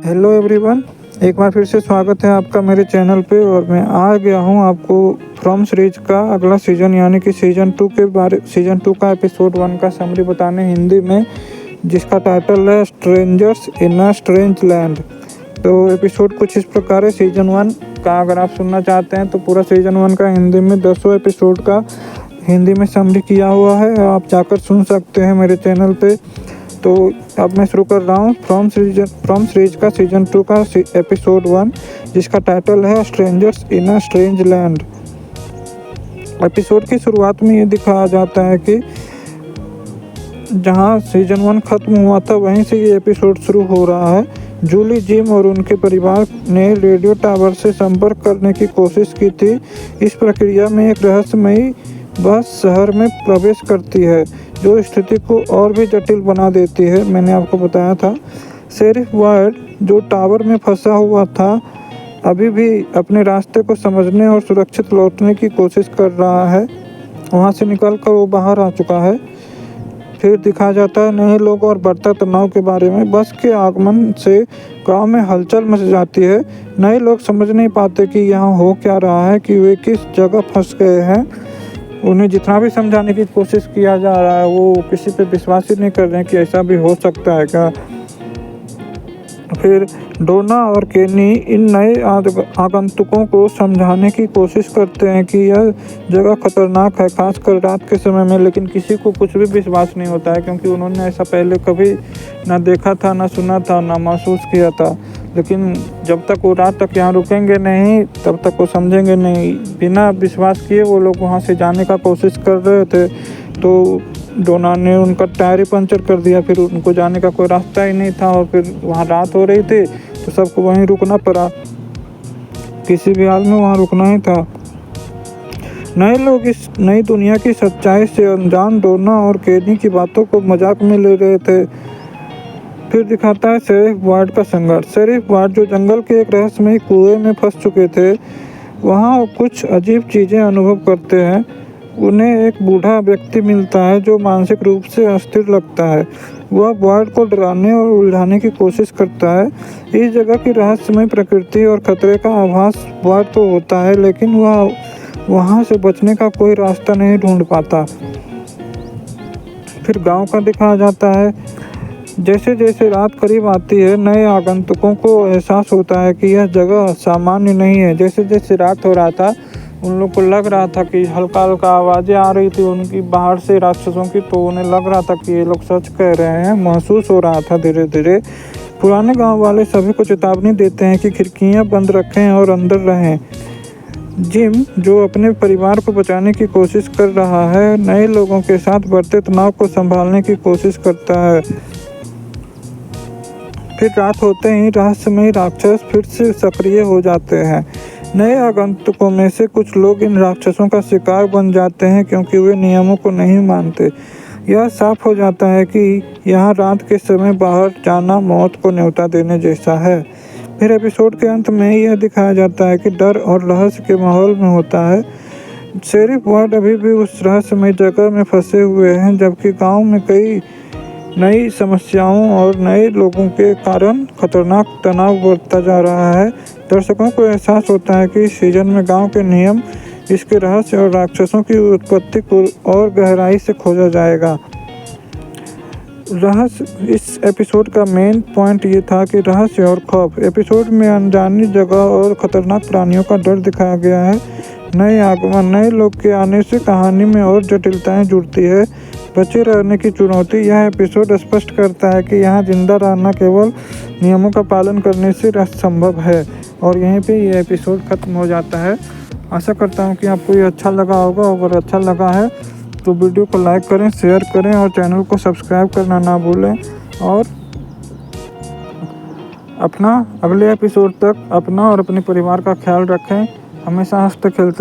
Hello everyone, एक बार फिर से स्वागत है आपका मेरे चैनल पे। और मैं आ गया हूँ आपको फ्रॉम सीरीज का अगला सीज़न यानी कि सीज़न 2 का एपिसोड 1 का समरी बताने हिंदी में, जिसका टाइटल है strangers in a strange land. तो एपिसोड कुछ इस प्रकार है। सीज़न 1 का अगर आप सुनना चाहते हैं तो पूरा सीज़न 1 का हिंदी में 10 एपिसोड का हिंदी में समरी किया हुआ है, आप जाकर सुन सकते हैं मेरे चैनल पे। तो अब मैं शुरू कर रहा हूँ फ्रॉम सीरीज का सीज़न 2 का एपिसोड 1, जिसका टाइटल है strangers in a strange land. Episode की शुरुआत में ये दिखाया जाता है कि जहाँ सीज़न 1 ख़त्म हुआ था वहीं से ये एपिसोड शुरू हो रहा है। जूली, जिम और उनके परिवार ने रेडियो टावर से संपर्क करने की कोशिश की थी। इस प्रक्रिया में एक रहस्यमयी बस शहर में प्रवेश करती है, जो स्थिति को और भी जटिल बना देती है। मैंने आपको बताया था शेरिफ वार्ड, जो टावर में फंसा हुआ था, अभी भी अपने रास्ते को समझने और सुरक्षित लौटने की कोशिश कर रहा है। वहां से निकलकर वो बाहर आ चुका है। फिर दिखाया जाता है नए लोग और बढ़ता तनाव के बारे में। बस के आगमन से गांव में हलचल मच जाती है। नए लोग समझ नहीं पाते कि यहाँ हो क्या रहा है, कि वे किस जगह फंस गए हैं। उन्हें जितना भी समझाने की कोशिश किया जा रहा है, वो किसी पे विश्वास ही नहीं कर रहे हैं कि ऐसा भी हो सकता है क्या। फिर डोना और केनी इन नए आगंतुकों को समझाने की कोशिश करते हैं कि यह जगह खतरनाक है, खासकर रात के समय में। लेकिन किसी को कुछ भी विश्वास नहीं होता है, क्योंकि उन्होंने ऐसा पहले कभी ना देखा था, ना सुना था, ना महसूस किया था। लेकिन जब तक वो रात तक यहाँ रुकेंगे नहीं, तब तक वो समझेंगे नहीं। बिना विश्वास किए वो लोग वहाँ से जाने का कोशिश कर रहे थे, तो डोना ने उनका टायर ही पंचर कर दिया। फिर उनको जाने का कोई रास्ता ही नहीं था, और फिर वहाँ रात हो रही थी तो सबको वहीं रुकना पड़ा। किसी भी हाल में वहाँ रुकना ही था। नए लोग इस नई दुनिया की सच्चाई से अनजान डोना और केनी की बातों को मजाक में ले रहे थे। फिर दिखाता है शेरिफ वार्ड का संघर्ष। शेरिफ वार्ड, जो जंगल के एक रहस्यमयी कुएं में फंस चुके थे, वहाँ कुछ अजीब चीज़ें अनुभव करते हैं। उन्हें एक बूढ़ा व्यक्ति मिलता है जो मानसिक रूप से अस्थिर लगता है। वह वार्ड को डराने और उलझाने की कोशिश करता है। इस जगह की रहस्यमय प्रकृति और खतरे का आभास वार्ड को होता है, लेकिन वह वहाँ से बचने का कोई रास्ता नहीं ढूंढ पाता। फिर गांव का दिखाया जाता है। जैसे जैसे रात करीब आती है, नए आगंतुकों को एहसास होता है कि यह जगह सामान्य नहीं है। जैसे जैसे रात हो रहा था, उन लोग को लग रहा था कि हल्का हल्का आवाज़ें आ रही थी उनकी बाहर से, राक्षसों की। तो उन्हें लग रहा था कि ये लोग सच कह रहे हैं, महसूस हो रहा था धीरे धीरे। पुराने गांव वाले सभी को चेतावनी देते हैं कि खिड़कियां बंद रखें और अंदर रहें। जिम, जो अपने परिवार को बचाने की कोशिश कर रहा है, नए लोगों के साथ बढ़ते तनाव को संभालने की कोशिश करता है। फिर रात होते ही रहस्यमयी राक्षस फिर से सक्रिय हो जाते हैं। नए आगंतुकों में से कुछ लोग इन राक्षसों का शिकार बन जाते हैं, क्योंकि वे नियमों को नहीं मानते। यह साफ हो जाता है कि यहाँ रात के समय बाहर जाना मौत को न्योता देने जैसा है। फिर एपिसोड के अंत में यह दिखाया जाता है कि डर और रहस्य के माहौल में होता है। शेरिफ वार्ड अभी भी उस रहस्यमय जगह में फंसे हुए हैं, जबकि गाँव में कई नई समस्याओं और नए लोगों के कारण खतरनाक तनाव बढ़ता जा रहा है। दर्शकों को एहसास होता है कि इस सीजन में गांव के नियम, इसके रहस्य और राक्षसों की उत्पत्ति को और गहराई से खोजा जाएगा। इस एपिसोड का मेन पॉइंट ये था कि रहस्य और खौफ। एपिसोड में अनजानी जगह और खतरनाक प्राणियों का डर दिखाया गया है। नए आगमन, नए लोग के आने से कहानी में और जटिलताएं जुड़ती है। बचे रहने की चुनौती। यह एपिसोड स्पष्ट करता है कि यहाँ जिंदा रहना केवल नियमों का पालन करने से संभव है। और यहीं पे ये एपिसोड ख़त्म हो जाता है। आशा करता हूँ कि आपको ये अच्छा लगा होगा। अगर अच्छा लगा है तो वीडियो को लाइक करें, शेयर करें और चैनल को सब्सक्राइब करना ना भूलें। और अपना अगले एपिसोड तक अपना और अपने परिवार का ख्याल रखें। हमेशा हंसते खेलते